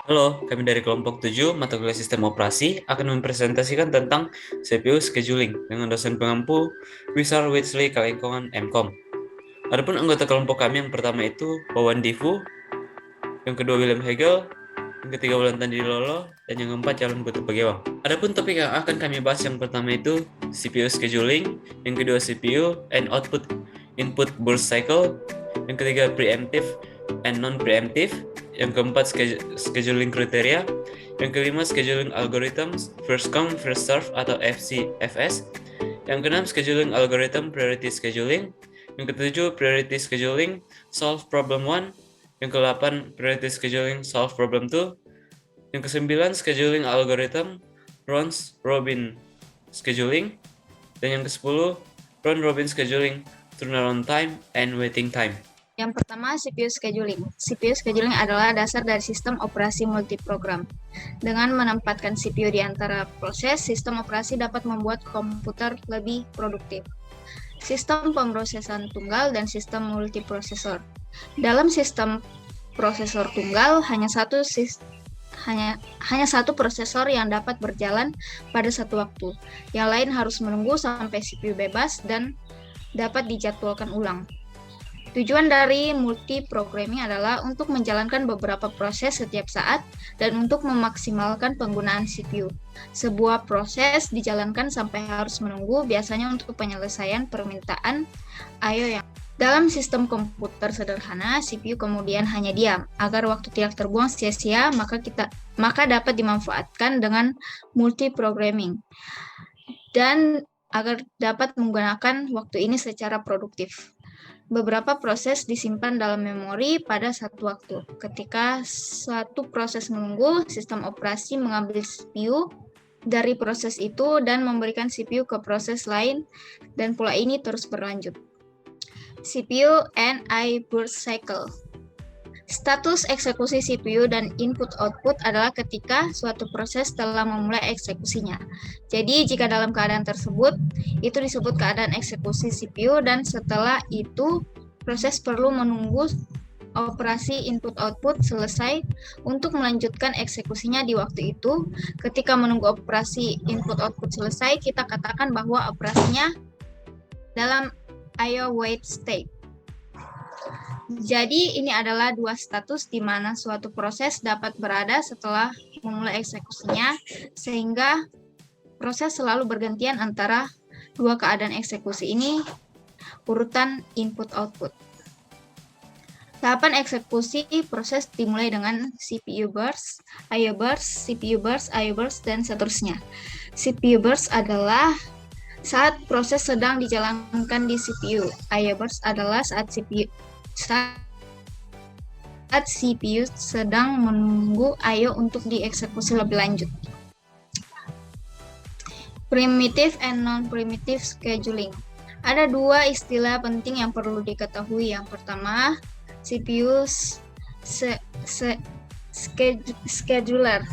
Halo, kami dari kelompok 7 mata kuliah sistem operasi akan mempresentasikan tentang CPU scheduling dengan dosen pengampu Wisar Witsley Kalengkongan MKOM. Adapun anggota kelompok kami yang pertama itu Wawan Divu, yang kedua William Hegel, yang ketiga Wulantan Lolo, dan yang keempat Calon Putu Pagewang. Adapun topik yang akan kami bahas yang pertama itu CPU scheduling, yang kedua CPU and output input burst cycle, yang ketiga preemptive and non-preemptive, yang keempat scheduling kriteria, yang kelima scheduling algorithms first come first serve atau FCFS, yang keenam scheduling algorithm priority scheduling, yang ketujuh priority scheduling solve problem 1, yang ke-8 priority scheduling solve problem 2, yang ke-9 scheduling algorithm round robin scheduling, dan yang ke-10 round robin scheduling turnaround time and waiting time. Yang pertama, CPU scheduling. CPU scheduling adalah dasar dari sistem operasi multiprogram. Dengan menempatkan CPU di antara proses, sistem operasi dapat membuat komputer lebih produktif. Sistem pemrosesan tunggal dan sistem multiprosesor. Dalam sistem prosesor tunggal, hanya satu prosesor yang dapat berjalan pada satu waktu. Yang lain harus menunggu sampai CPU bebas dan dapat dijadwalkan ulang. Tujuan dari multiprogramming adalah untuk menjalankan beberapa proses setiap saat dan untuk memaksimalkan penggunaan CPU. Sebuah proses dijalankan sampai harus menunggu, biasanya untuk penyelesaian permintaan I/O yang dalam sistem komputer sederhana, CPU kemudian hanya diam. Agar waktu tidak terbuang sia-sia, maka dapat dimanfaatkan dengan multiprogramming dan agar dapat menggunakan waktu ini secara produktif. Beberapa proses disimpan dalam memori pada satu waktu. Ketika suatu proses menunggu, sistem operasi mengambil CPU dari proses itu dan memberikan CPU ke proses lain, dan pola ini terus berlanjut. CPU and I burst cycle. Status eksekusi CPU dan input-output adalah ketika suatu proses telah memulai eksekusinya. Jadi, jika dalam keadaan tersebut, itu disebut keadaan eksekusi CPU, dan setelah itu, proses perlu menunggu operasi input-output selesai untuk melanjutkan eksekusinya di waktu itu. Ketika menunggu operasi input-output selesai, kita katakan bahwa operasinya dalam I/O wait state. Jadi ini adalah dua status di mana suatu proses dapat berada setelah memulai eksekusinya, sehingga proses selalu bergantian antara dua keadaan eksekusi ini, urutan input-output. Tahapan eksekusi proses dimulai dengan CPU burst, I/O burst, CPU burst, I/O burst, dan seterusnya. CPU burst adalah saat proses sedang dijalankan di CPU. I/O burst adalah saat CPU sedang menunggu I/O untuk dieksekusi lebih lanjut. Primitive and non-primitive scheduling. Ada dua istilah penting yang perlu diketahui. Yang pertama, CPU scheduler.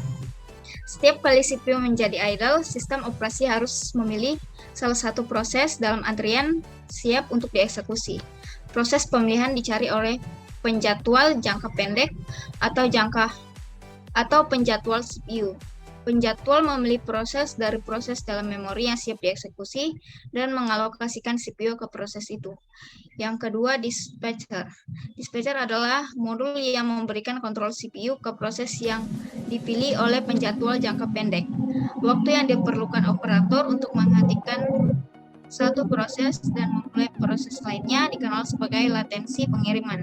Setiap kali CPU menjadi idle, sistem operasi harus memilih salah satu proses dalam antrian siap untuk dieksekusi. Proses pemilihan dicari oleh penjadwal jangka pendek atau penjadwal CPU. Penjadwal memilih proses dari proses dalam memori yang siap dieksekusi dan mengalokasikan CPU ke proses itu. Yang kedua, dispatcher. Dispatcher adalah modul yang memberikan kontrol CPU ke proses yang dipilih oleh penjadwal jangka pendek. Waktu yang diperlukan operator untuk menghentikan satu proses dan memulai proses lainnya dikenal sebagai latensi pengiriman.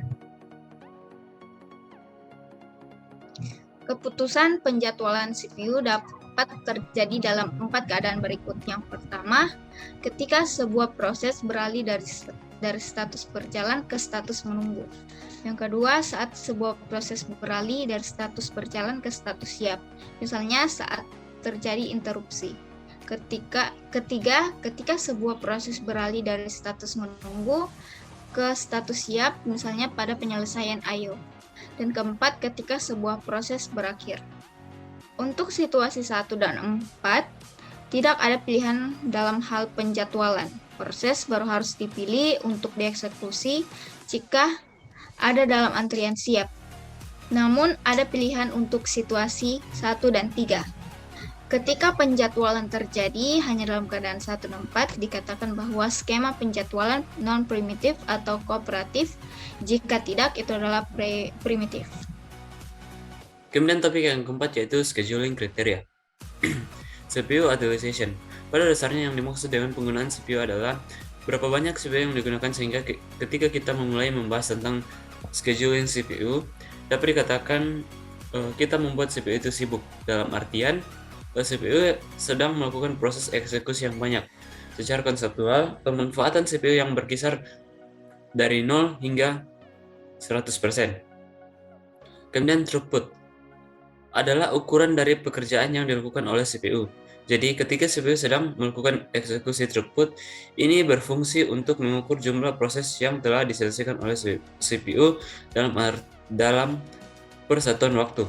Keputusan penjadwalan CPU dapat terjadi dalam 4 keadaan berikut. Yang pertama, ketika sebuah proses beralih dari status berjalan ke status menunggu. Yang kedua, saat sebuah proses beralih dari status berjalan ke status siap. Misalnya saat terjadi interupsi. Ketiga, ketika sebuah proses beralih dari status menunggu ke status siap, misalnya pada penyelesaian I/O. Dan keempat, ketika sebuah proses berakhir. Untuk situasi 1 dan 4, tidak ada pilihan dalam hal penjadwalan. Proses baru harus dipilih untuk dieksekusi jika ada dalam antrian siap. Namun, ada pilihan untuk situasi 1 dan 3. Ketika penjadwalan terjadi hanya dalam keadaan 1 dan 4, dikatakan bahwa skema penjadwalan non-primitif atau kooperatif. Jika tidak, itu adalah primitif. Kemudian topik yang keempat yaitu scheduling kriteria. CPU utilization. Pada dasarnya yang dimaksud dengan penggunaan CPU adalah berapa banyak CPU yang digunakan, sehingga ketika kita memulai membahas tentang scheduling CPU, dapat dikatakan kita membuat CPU itu sibuk, dalam artian CPU sedang melakukan proses eksekusi yang banyak. Secara konseptual, pemanfaatan CPU yang berkisar dari 0 hingga 100%. Kemudian throughput adalah ukuran dari pekerjaan yang dilakukan oleh CPU. Jadi ketika CPU sedang melakukan eksekusi throughput, ini berfungsi untuk mengukur jumlah proses yang telah diselesaikan oleh CPU dalam persatuan waktu.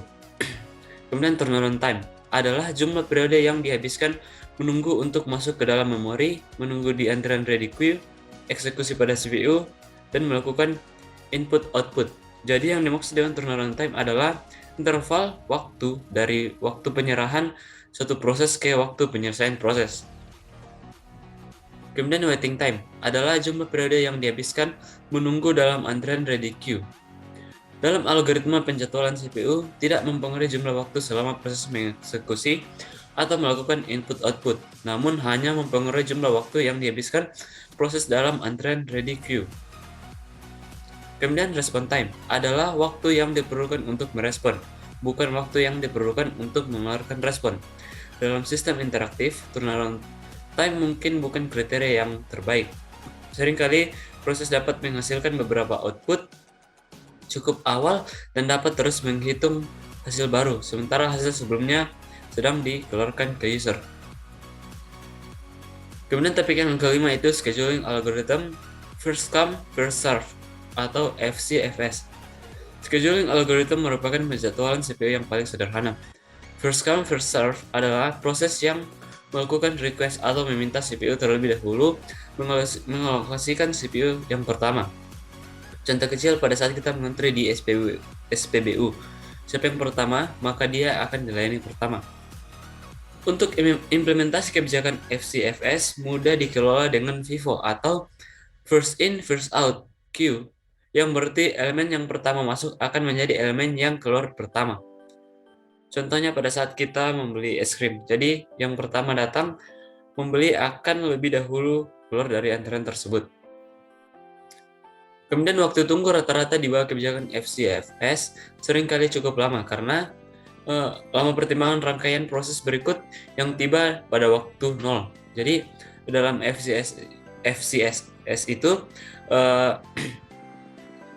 Kemudian turnaround time adalah jumlah periode yang dihabiskan menunggu untuk masuk ke dalam memori, menunggu di antrian ready queue, eksekusi pada CPU, dan melakukan input-output. Jadi yang dimaksud dengan turnaround time adalah interval waktu dari waktu penyerahan suatu proses ke waktu penyelesaian proses. Kemudian waiting time adalah jumlah periode yang dihabiskan menunggu dalam antrian ready queue. Dalam algoritma penjadwalan CPU, tidak mempengaruhi jumlah waktu selama proses mengeksekusi atau melakukan input-output, namun hanya mempengaruhi jumlah waktu yang dihabiskan proses dalam antrian ready queue. Kemudian response time adalah waktu yang diperlukan untuk merespon, bukan waktu yang diperlukan untuk mengeluarkan respon. Dalam sistem interaktif, turnaround time mungkin bukan kriteria yang terbaik. Seringkali proses dapat menghasilkan beberapa output cukup awal dan dapat terus menghitung hasil baru, sementara hasil sebelumnya sedang dikeluarkan ke user. Kemudian topik yang kelima itu scheduling algorithm first come first serve atau FCFS. Scheduling algorithm merupakan penjadwalan CPU yang paling sederhana. First come first serve adalah proses yang melakukan request atau meminta CPU terlebih dahulu mengalokasikan CPU yang pertama. Contoh kecil pada saat kita mengantri di SPBU. Siapa yang pertama, maka dia akan dilayani pertama. Untuk implementasi kebijakan FCFS mudah dikelola dengan FIFO atau first in first out queue, yang berarti elemen yang pertama masuk akan menjadi elemen yang keluar pertama. Contohnya pada saat kita membeli es krim. Jadi yang pertama datang membeli akan lebih dahulu keluar dari antrian tersebut. Kemudian waktu tunggu rata-rata di bawah kebijakan FCFS seringkali cukup lama karena lama pertimbangan rangkaian proses berikut yang tiba pada waktu 0. Jadi dalam FCSS itu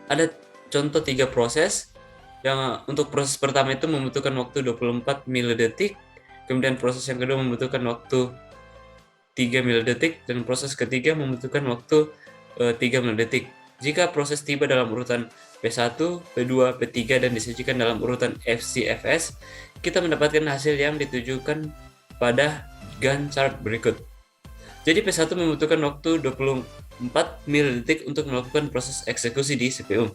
ada contoh 3 proses yang untuk proses pertama itu membutuhkan waktu 24 milidetik, kemudian proses yang kedua membutuhkan waktu 3 milidetik, dan proses ketiga membutuhkan waktu 3 milidetik. Jika proses tiba dalam urutan P1, P2, P3 dan disajikan dalam urutan FCFS, kita mendapatkan hasil yang ditujukan pada Gantt chart berikut. Jadi P1 membutuhkan waktu 24 milidetik untuk melakukan proses eksekusi di CPU.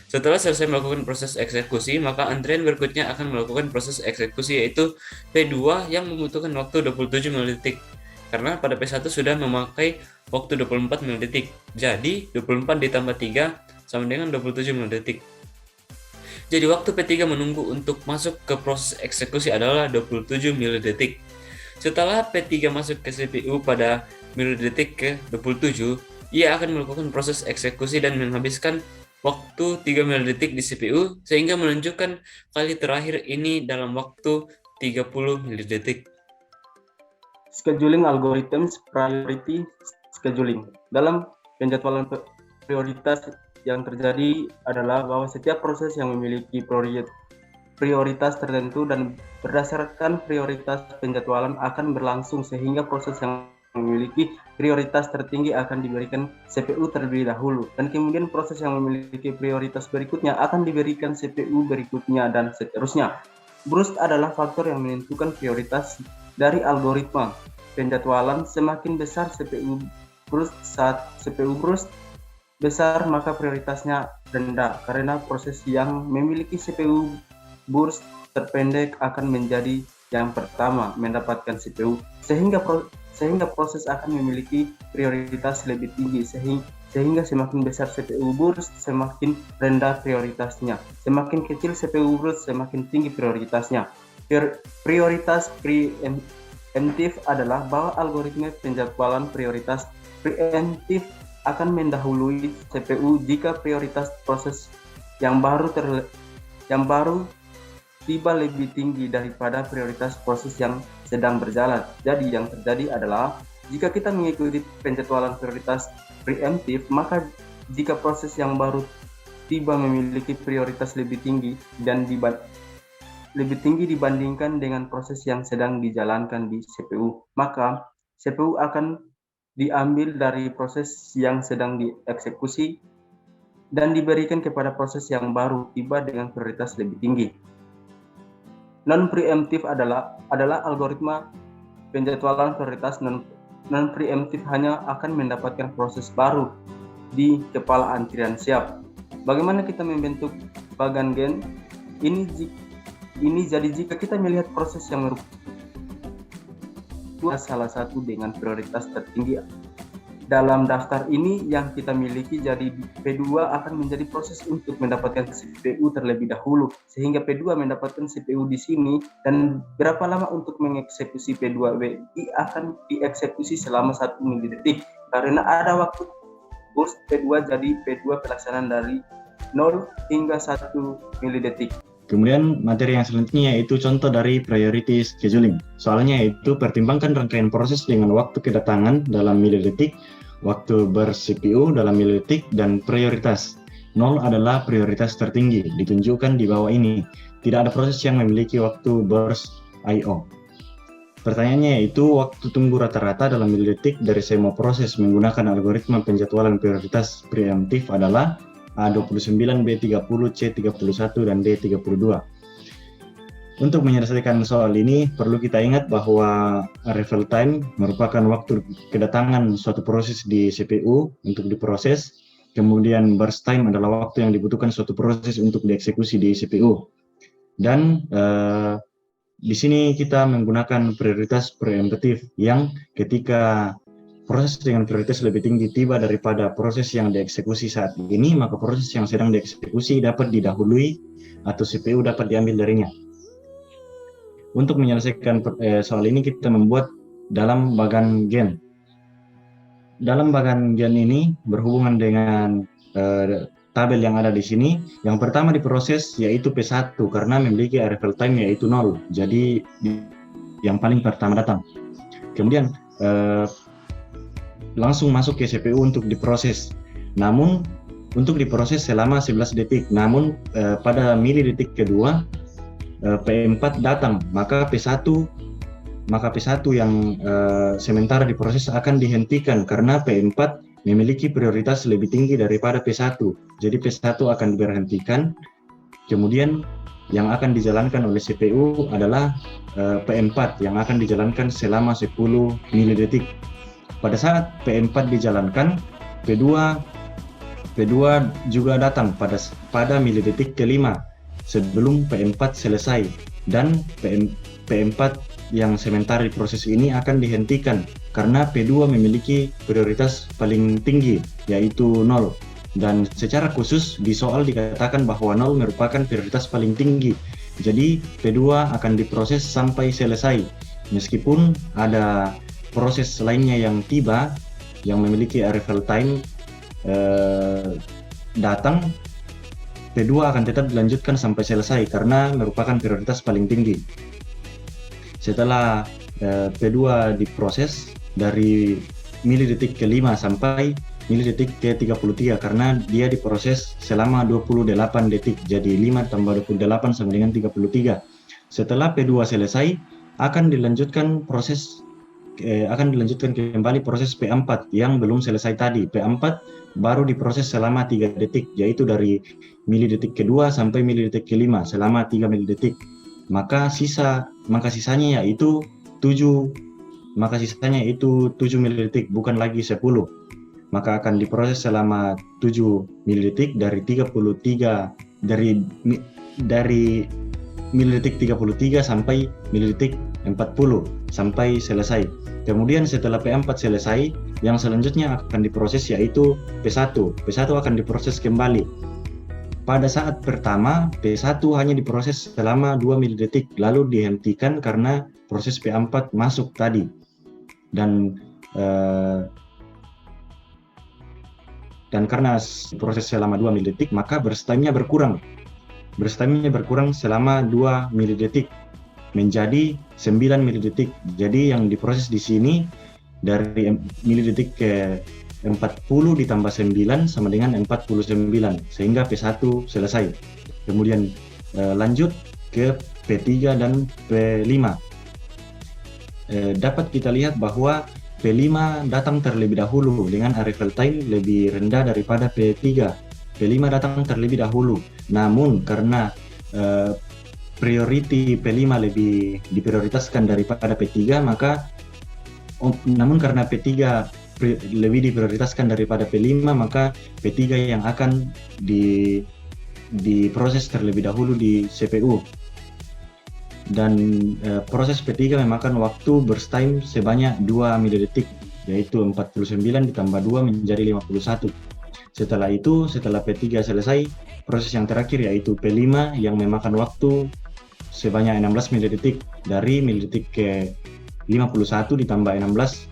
Setelah selesai melakukan proses eksekusi, maka antrian berikutnya akan melakukan proses eksekusi yaitu P2 yang membutuhkan waktu 27 milidetik. Karena pada P1 sudah memakai waktu 24 milidetik. Jadi 24 ditambah 3 sama dengan 27 milidetik. Jadi waktu P3 menunggu untuk masuk ke proses eksekusi adalah 27 milidetik. Setelah P3 masuk ke CPU pada milidetik ke 27, ia akan melakukan proses eksekusi dan menghabiskan waktu 3 milidetik di CPU sehingga menunjukkan kali terakhir ini dalam waktu 30 milidetik. Scheduling algorithms priority scheduling. Dalam penjadwalan prioritas yang terjadi adalah bahwa setiap proses yang memiliki prioritas tertentu dan berdasarkan prioritas penjadwalan akan berlangsung sehingga proses yang memiliki prioritas tertinggi akan diberikan CPU terlebih dahulu dan kemudian proses yang memiliki prioritas berikutnya akan diberikan CPU berikutnya dan seterusnya. Burst adalah faktor yang menentukan prioritas dari algoritma penjadwalan. Semakin besar CPU burst saat CPU burst, besar maka prioritasnya rendah karena proses yang memiliki CPU burst terpendek akan menjadi yang pertama mendapatkan CPU sehingga proses akan memiliki prioritas lebih tinggi sehingga semakin besar CPU burst semakin rendah prioritasnya, semakin kecil CPU burst semakin tinggi prioritasnya. Prioritas preemptif adalah bahwa algoritma penjadwalan prioritas preemptif akan mendahului CPU jika prioritas proses yang baru tiba lebih tinggi daripada prioritas proses yang sedang berjalan. Jadi yang terjadi adalah jika kita mengikuti penjadwalan prioritas preemptif, maka jika proses yang baru tiba memiliki prioritas lebih tinggi dan lebih tinggi dibandingkan dengan proses yang sedang dijalankan di CPU, maka CPU akan diambil dari proses yang sedang dieksekusi dan diberikan kepada proses yang baru tiba dengan prioritas lebih tinggi. Non-preemptif adalah algoritma penjadwalan prioritas non-preemptif hanya akan mendapatkan proses baru di kepala antrian siap. Bagaimana kita membentuk bagan gen? Ini jadi jika kita melihat proses yang merupakan salah satu dengan prioritas tertinggi dalam daftar ini yang kita miliki, jadi P2 akan menjadi proses untuk mendapatkan CPU terlebih dahulu sehingga P2 mendapatkan CPU di sini, dan berapa lama untuk mengeksekusi P2 akan dieksekusi selama 1 milidetik karena ada waktu burst P2, jadi P2 pelaksanaan dari 0 hingga 1 milidetik. Kemudian materi yang selanjutnya yaitu contoh dari priority scheduling. Soalnya yaitu pertimbangkan rangkaian proses dengan waktu kedatangan dalam milidetik, waktu burst CPU dalam milidetik, dan prioritas. 0 adalah prioritas tertinggi, ditunjukkan di bawah ini. Tidak ada proses yang memiliki waktu burst I/O. Pertanyaannya yaitu waktu tunggu rata-rata dalam milidetik dari semua proses menggunakan algoritma penjadwalan prioritas preemptif adalah A29, B30, C31, dan D32. Untuk menyelesaikan soal ini, perlu kita ingat bahwa arrival time merupakan waktu kedatangan suatu proses di CPU untuk diproses. Kemudian burst time adalah waktu yang dibutuhkan suatu proses untuk dieksekusi di CPU. Dan di sini kita menggunakan prioritas preemptif yang ketika proses dengan prioritas lebih tinggi tiba daripada proses yang dieksekusi saat ini, maka proses yang sedang dieksekusi dapat didahului atau CPU dapat diambil darinya. Untuk menyelesaikan soal ini kita membuat dalam bagan gen. Dalam bagan gen ini berhubungan dengan tabel yang ada di sini. Yang pertama diproses yaitu P1 karena memiliki arrival time yaitu 0. Jadi yang paling pertama datang. Kemudian langsung masuk ke CPU untuk diproses. Namun untuk diproses selama 11 detik. Namun pada milidetik kedua P4 datang, maka P1 yang sementara diproses akan dihentikan karena P4 memiliki prioritas lebih tinggi daripada P1. Jadi P1 akan diberhentikan. Kemudian yang akan dijalankan oleh CPU adalah P4 yang akan dijalankan selama 10 milidetik. Pada saat P4 dijalankan, P2 juga datang pada milidetik kelima sebelum P4 selesai, dan P4 yang sementara di proses ini akan dihentikan karena P2 memiliki prioritas paling tinggi yaitu 0. Dan secara khusus di soal dikatakan bahwa 0 merupakan prioritas paling tinggi. Jadi P2 akan diproses sampai selesai. Meskipun ada proses lainnya yang tiba yang memiliki arrival time datang, P2 akan tetap dilanjutkan sampai selesai karena merupakan prioritas paling tinggi. Setelah P2 diproses dari milidetik ke-5 sampai milidetik ke-33 karena dia diproses selama 28 detik. Jadi 5 tambah 28 sama dengan 33. Setelah P2 selesai akan dilanjutkan kembali proses P4 yang belum selesai tadi. P4 baru diproses selama 3 detik, yaitu dari milidetik kedua sampai milidetik kelima selama 3 milidetik. Maka sisanya yaitu 7 milidetik, bukan lagi 10. maka akan diproses selama 7 milidetik dari milidetik 33 sampai milidetik 40 sampai selesai. Kemudian setelah P4 selesai, yang selanjutnya akan diproses yaitu P1. P1 akan diproses kembali. Pada saat pertama, P1 hanya diproses selama 2 milidetik, lalu dihentikan karena proses P4 masuk tadi. Dan karena proses selama 2 milidetik, maka burst time-nya berkurang. Burst time-nya berkurang selama 2 milidetik menjadi 9 milidetik. Jadi yang diproses di sini dari milidetik ke 40 ditambah 9 sama dengan 49, sehingga P1 selesai. Kemudian lanjut ke P3 dan P5. Dapat kita lihat bahwa P5 datang terlebih dahulu dengan arrival time lebih rendah daripada P3. P5 datang terlebih dahulu, namun karena priority P5 lebih diprioritaskan daripada P3, namun karena P3 lebih diprioritaskan daripada P5, maka P3 yang akan diproses terlebih dahulu di CPU. Dan proses P3 memakan waktu burst time sebanyak 2 milidetik, yaitu 49 ditambah 2 menjadi 51. Setelah itu, setelah P3 selesai, proses yang terakhir yaitu P5 yang memakan waktu sebanyak 16 milidetik, dari milidetik ke 51 ditambah 16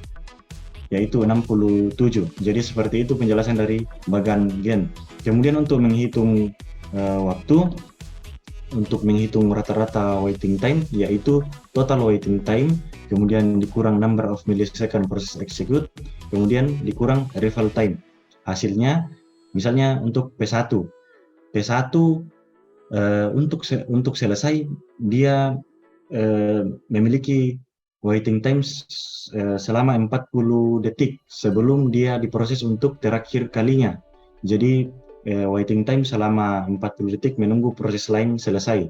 yaitu 67. Jadi seperti itu penjelasan dari bagan gen. Kemudian untuk menghitung waktu, untuk menghitung rata-rata waiting time, yaitu total waiting time, kemudian dikurang number of millisecond proses execute, kemudian dikurang arrival time. Hasilnya, misalnya untuk P1 untuk selesai dia memiliki waiting time selama 40 detik sebelum dia diproses untuk terakhir kalinya. Jadi waiting time selama 40 detik menunggu proses lain selesai.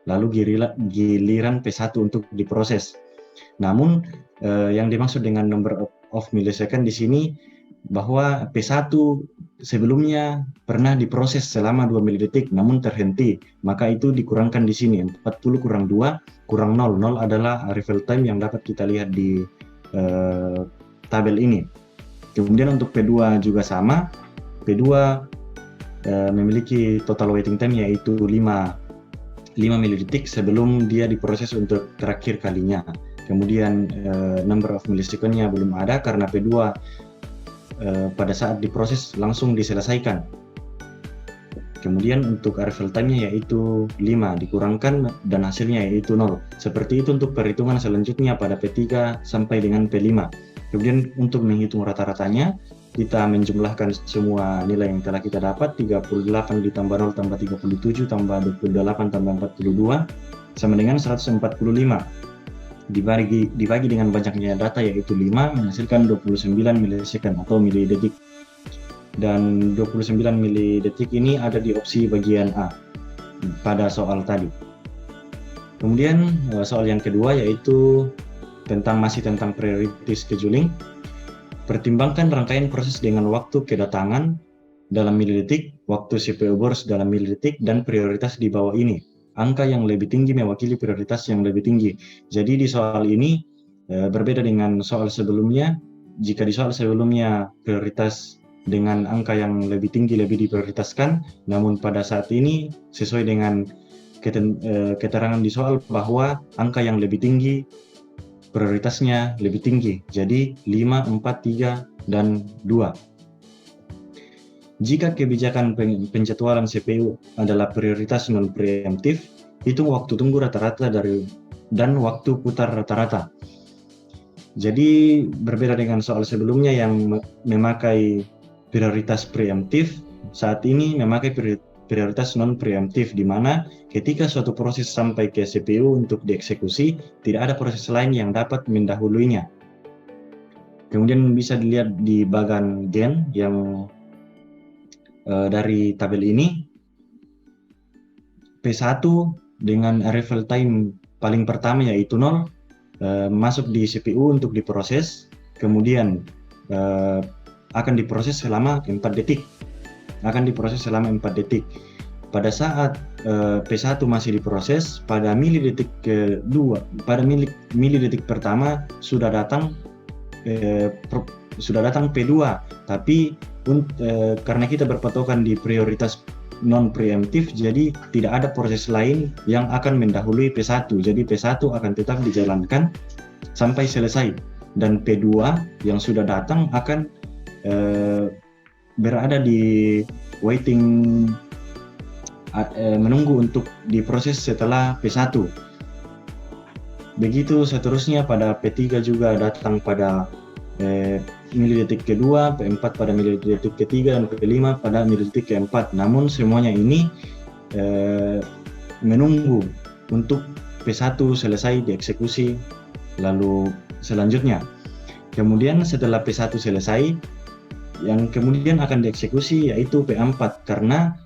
Lalu giliran P1 untuk diproses. Namun yang dimaksud dengan number of millisecond di sini bahwa P1 sebelumnya pernah diproses selama 2 milidetik namun terhenti, maka itu dikurangkan di sini 40 kurang 2 kurang 0. 0 adalah arrival time yang dapat kita lihat di tabel ini. Kemudian untuk P2 juga sama. P2 memiliki total waiting time yaitu 5 milidetik sebelum dia diproses untuk terakhir kalinya. Kemudian number of millisecond-nya belum ada karena P2 pada saat diproses langsung diselesaikan. Kemudian untuk arrival time-nya yaitu 5 dikurangkan dan hasilnya yaitu 0. Seperti itu untuk perhitungan selanjutnya pada P3 sampai dengan P5. Kemudian untuk menghitung rata-ratanya, kita menjumlahkan semua nilai yang telah kita dapat, 38 ditambah 0 tambah 37 tambah 28 tambah 42 sama dengan 145. Dibagi dengan banyaknya data yaitu 5 menghasilkan 29 millisecond atau milidetik. Dan 29 milidetik ini ada di opsi bagian A pada soal tadi. Kemudian soal yang kedua yaitu masih tentang priority scheduling. Pertimbangkan rangkaian proses dengan waktu kedatangan dalam milidetik, waktu CPU burst dalam milidetik, dan prioritas di bawah ini. Angka yang lebih tinggi mewakili prioritas yang lebih tinggi. Jadi di soal ini berbeda dengan soal sebelumnya. Jika di soal sebelumnya prioritas dengan angka yang lebih tinggi lebih diprioritaskan, namun pada saat ini sesuai dengan keterangan di soal bahwa angka yang lebih tinggi prioritasnya lebih tinggi, jadi 5, 4, 3, dan 2. Jika kebijakan penjadwalan CPU adalah prioritas non-preemptif, hitung waktu tunggu rata-rata dan waktu putar rata-rata. Jadi berbeda dengan soal sebelumnya yang memakai prioritas preemptif, saat ini memakai prioritas non-preemptif, di mana ketika suatu proses sampai ke CPU untuk dieksekusi, tidak ada proses lain yang dapat mendahuluinya. Kemudian bisa dilihat di bagan gen yang dari tabel ini, P1 dengan arrival time paling pertama yaitu 0 masuk di CPU untuk diproses. Kemudian akan diproses selama 4 detik. Pada saat P1 masih diproses, pada milidetik kedua, pada milidetik pertama sudah datang P2, tapi karena kita berpatokan di prioritas non preemptif, jadi tidak ada proses lain yang akan mendahului P1. Jadi P1 akan tetap dijalankan sampai selesai, dan P2 yang sudah datang akan berada di waiting, menunggu untuk diproses setelah P1. Begitu seterusnya, pada P3 juga datang pada milidetik kedua, P4 pada milidetik ketiga, dan P5 pada milidetik keempat. Namun semuanya ini menunggu untuk P1 selesai dieksekusi, lalu selanjutnya. Kemudian setelah P1 selesai, yang kemudian akan dieksekusi yaitu P4, karena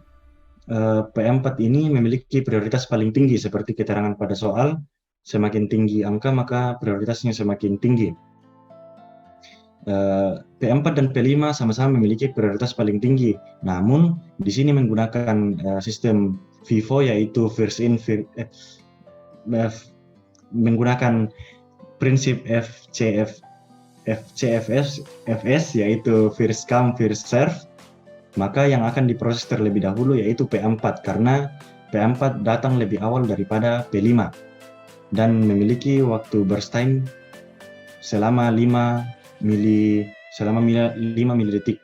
P4 ini memiliki prioritas paling tinggi. Seperti keterangan pada soal, semakin tinggi angka maka prioritasnya semakin tinggi. P4 dan P5 sama-sama memiliki prioritas paling tinggi. Namun di sini menggunakan sistem FIFO, yaitu first in menggunakan prinsip FCFS, yaitu first come first serve. Maka yang akan diproses terlebih dahulu yaitu P4, karena P4 datang lebih awal daripada P5 dan memiliki waktu burst time selama 5 milidetik.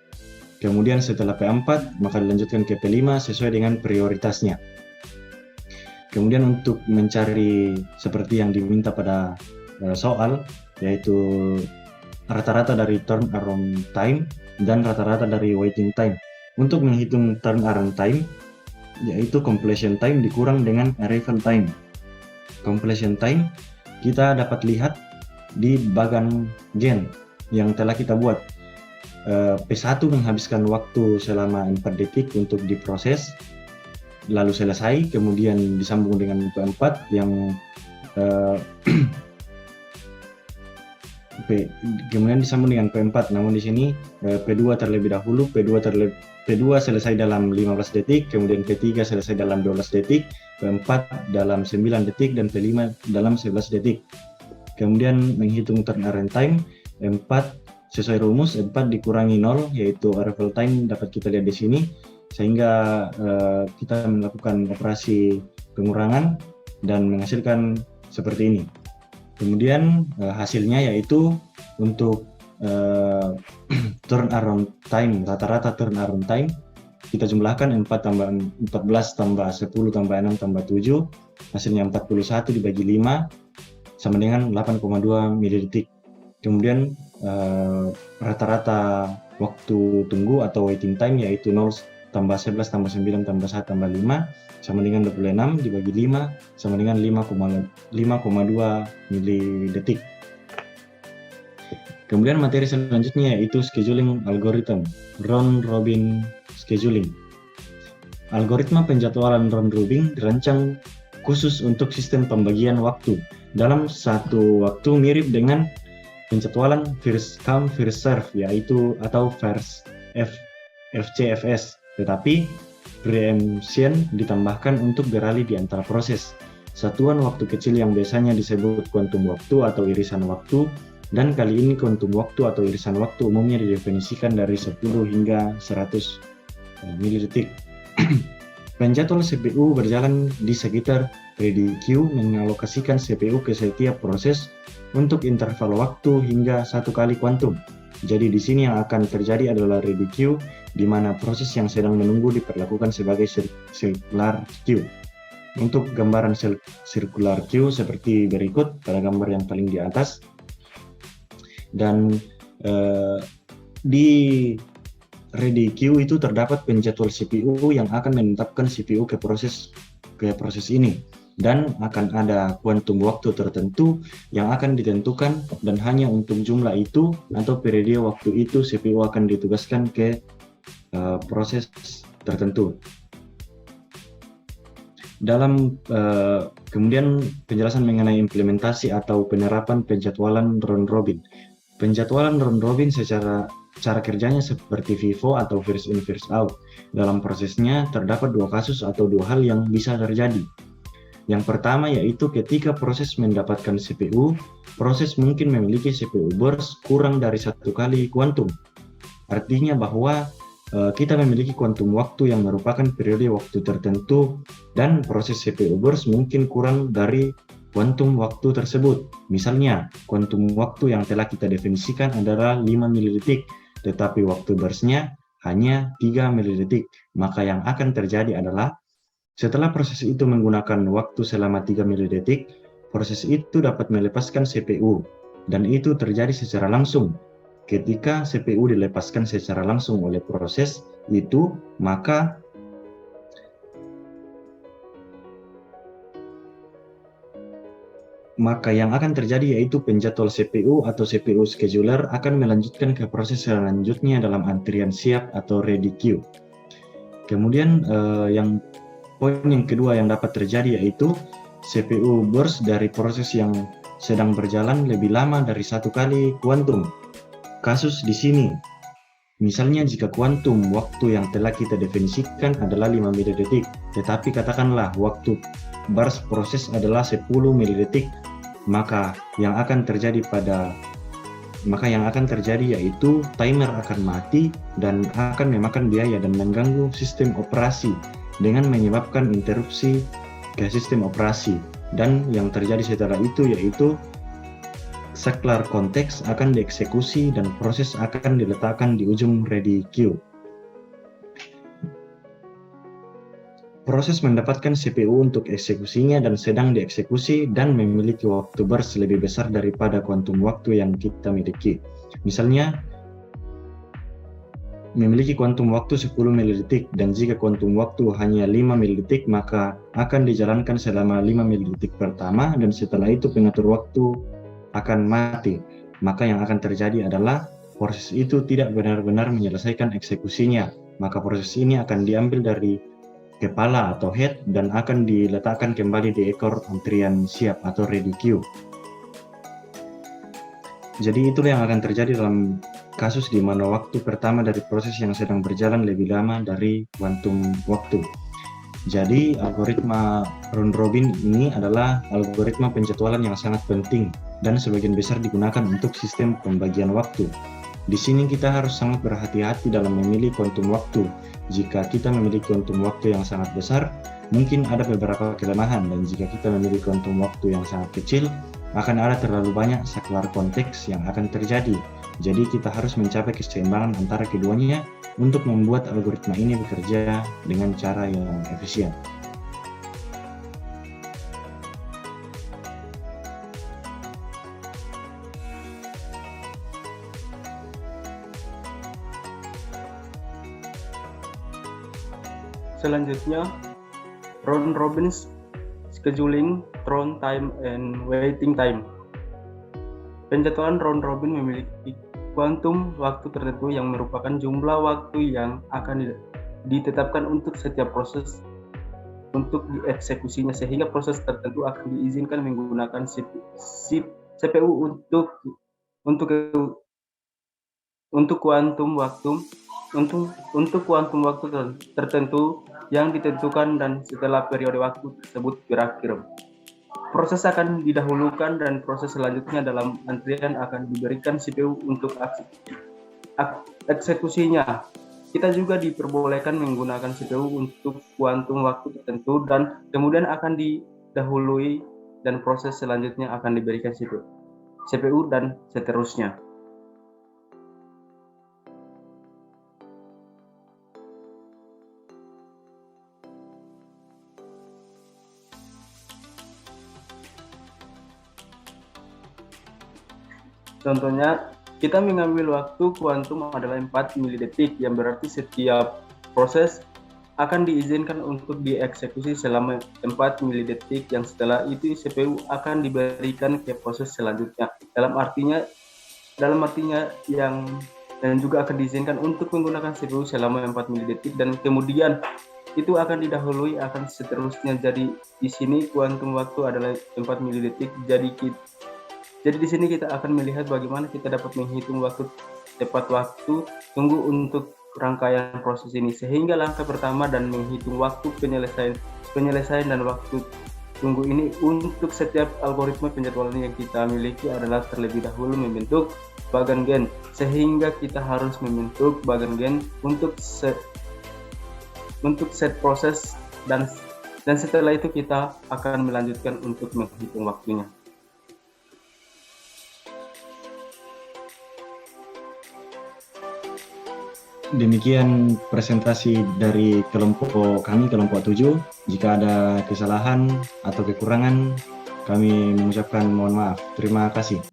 Kemudian setelah P4 maka dilanjutkan ke P5 sesuai dengan prioritasnya. Kemudian untuk mencari seperti yang diminta pada soal, yaitu rata-rata dari turnaround time dan rata-rata dari waiting time. Untuk menghitung turnaround time, yaitu completion time dikurang dengan arrival time. Completion time kita dapat lihat di bagan gen yang telah kita buat. P1 menghabiskan waktu selama 4 detik untuk diproses, lalu selesai, kemudian disambung dengan P4 yang kemudian disambung dengan P4. Namun di sini P2 terlebih dahulu, P2 selesai dalam 15 detik, kemudian P3 selesai dalam 12 detik, P4 dalam 9 detik, dan P5 dalam 11 detik. Kemudian menghitung turnaround time, 4 sesuai rumus, 4 dikurangi 0, yaitu arrival time dapat kita lihat di sini, sehingga kita melakukan operasi pengurangan dan menghasilkan seperti ini. Kemudian hasilnya yaitu untuk turnaround time, rata-rata turnaround time kita jumlahkan 4 tambah 14 tambah 10 tambah 6 tambah 7, hasilnya 41 dibagi 5 sama dengan 8,2 milidetik. Kemudian rata-rata waktu tunggu atau waiting time yaitu 0 tambah 11 tambah 9 tambah 1 tambah 5 sama dengan 26 dibagi 5 sama dengan 5,2 milidetik. Kemudian materi selanjutnya yaitu scheduling algorithm, round robin scheduling. Algoritma penjadwalan round robin dirancang khusus untuk sistem pembagian waktu dalam satu waktu, mirip dengan penjadwalan first come first serve yaitu atau FCFS, tetapi preemption ditambahkan untuk beralih di antara proses. Satuan waktu kecil yang biasanya disebut kuantum waktu atau irisan waktu, dan kali ini kuantum waktu atau irisan waktu umumnya didefinisikan dari 10 hingga 100 milidetik. Penjadwal CPU berjalan di sekitar ready queue, mengalokasikan CPU ke setiap proses untuk interval waktu hingga 1 kali kuantum. Jadi di sini yang akan terjadi adalah ready queue, di mana proses yang sedang menunggu diperlakukan sebagai circular queue. Untuk gambaran circular queue seperti berikut pada gambar yang paling di atas. Dan di ready queue itu terdapat penjadwal CPU yang akan menetapkan CPU ke proses ini, dan akan ada kuantum waktu tertentu yang akan ditentukan, dan hanya untuk jumlah itu atau periode waktu itu CPU akan ditugaskan ke proses tertentu. Dalam kemudian penjelasan mengenai implementasi atau penerapan penjadwalan round robin. Penjadwalan round robin secara cara kerjanya seperti FIFO atau first in first out. Dalam prosesnya terdapat dua kasus atau dua hal yang bisa terjadi. Yang pertama yaitu ketika proses mendapatkan CPU, proses mungkin memiliki CPU burst kurang dari 1 kali kuantum. Artinya bahwa kita memiliki kuantum waktu yang merupakan periode waktu tertentu dan proses CPU burst mungkin kurang dari kuantum waktu tersebut. Misalnya, kuantum waktu yang telah kita definisikan adalah 5 milidetik, tetapi waktu burst-nya hanya 3 milidetik. Maka yang akan terjadi adalah setelah proses itu menggunakan waktu selama 3 milidetik, proses itu dapat melepaskan CPU, dan itu terjadi secara langsung. Ketika CPU dilepaskan secara langsung oleh proses itu, maka yang akan terjadi yaitu penjadwal CPU atau CPU scheduler akan melanjutkan ke proses selanjutnya dalam antrian siap atau ready queue. Kemudian poin yang kedua yang dapat terjadi yaitu CPU burst dari proses yang sedang berjalan lebih lama dari 1 kali kuantum. Kasus di sini, misalnya jika kuantum waktu yang telah kita definisikan adalah 5 milidetik, tetapi katakanlah waktu burst proses adalah 10 milidetik, maka yang akan terjadi yaitu timer akan mati dan akan memakan biaya dan mengganggu sistem operasi dengan menyebabkan interupsi ke sistem operasi. Dan yang terjadi setelah itu yaitu saklar konteks akan dieksekusi dan proses akan diletakkan di ujung ready queue. Proses mendapatkan CPU untuk eksekusinya dan sedang dieksekusi dan memiliki waktu burst lebih besar daripada kuantum waktu yang kita miliki. Misalnya, memiliki kuantum waktu 10 milidetik dan jika kuantum waktu hanya 5 milidetik maka akan dijalankan selama 5 milidetik pertama dan setelah itu pengatur waktu akan mati. Maka yang akan terjadi adalah proses itu tidak benar-benar menyelesaikan eksekusinya. Maka proses ini akan diambil dari kepala atau head dan akan diletakkan kembali di ekor antrian siap atau ready queue. Jadi itulah yang akan terjadi dalam kasus di mana waktu pertama dari proses yang sedang berjalan lebih lama dari kuantum waktu. Jadi algoritma round robin ini adalah algoritma penjadwalan yang sangat penting dan sebagian besar digunakan untuk sistem pembagian waktu. Di sini kita harus sangat berhati-hati dalam memilih kuantum waktu. Jika kita memiliki kuantum waktu yang sangat besar, mungkin ada beberapa kelemahan, dan jika kita memiliki kuantum waktu yang sangat kecil, akan ada terlalu banyak saklar konteks yang akan terjadi. Jadi kita harus mencapai keseimbangan antara keduanya untuk membuat algoritma ini bekerja dengan cara yang efisien. Selanjutnya, round robin scheduling, turn time, and waiting time. Penjadwalan round robin memiliki kuantum waktu tertentu yang merupakan jumlah waktu yang akan ditetapkan untuk setiap proses untuk dieksekusinya, sehingga proses tertentu akan diizinkan menggunakan CPU untuk kuantum waktu tertentu yang ditentukan, dan setelah periode waktu tersebut berakhir, proses akan didahulukan dan proses selanjutnya dalam antrian akan diberikan CPU untuk eksekusinya. Kita juga diperbolehkan menggunakan CPU untuk kuantum waktu tertentu dan kemudian akan didahului dan proses selanjutnya akan diberikan CPU dan seterusnya. Contohnya, kita mengambil waktu kuantum adalah 4 milidetik, yang berarti setiap proses akan diizinkan untuk dieksekusi selama 4 milidetik, yang setelah itu CPU akan diberikan ke proses selanjutnya. Dalam artinya dan juga akan diizinkan untuk menggunakan CPU selama 4 milidetik dan kemudian itu akan didahului akan seterusnya. Jadi di sini kuantum waktu adalah 4 milidetik. Jadi di sini kita akan melihat bagaimana kita dapat menghitung waktu tepat waktu, tunggu untuk rangkaian proses ini. Sehingga langkah pertama dan menghitung waktu penyelesaian dan waktu tunggu ini untuk setiap algoritma penjadwalan yang kita miliki adalah terlebih dahulu membentuk bagan gen, sehingga kita harus membentuk bagan gen untuk set proses dan setelah itu kita akan melanjutkan untuk menghitung waktunya. Demikian presentasi dari kelompok kami, kelompok 7. Jika ada kesalahan atau kekurangan, kami mengucapkan mohon maaf. Terima kasih.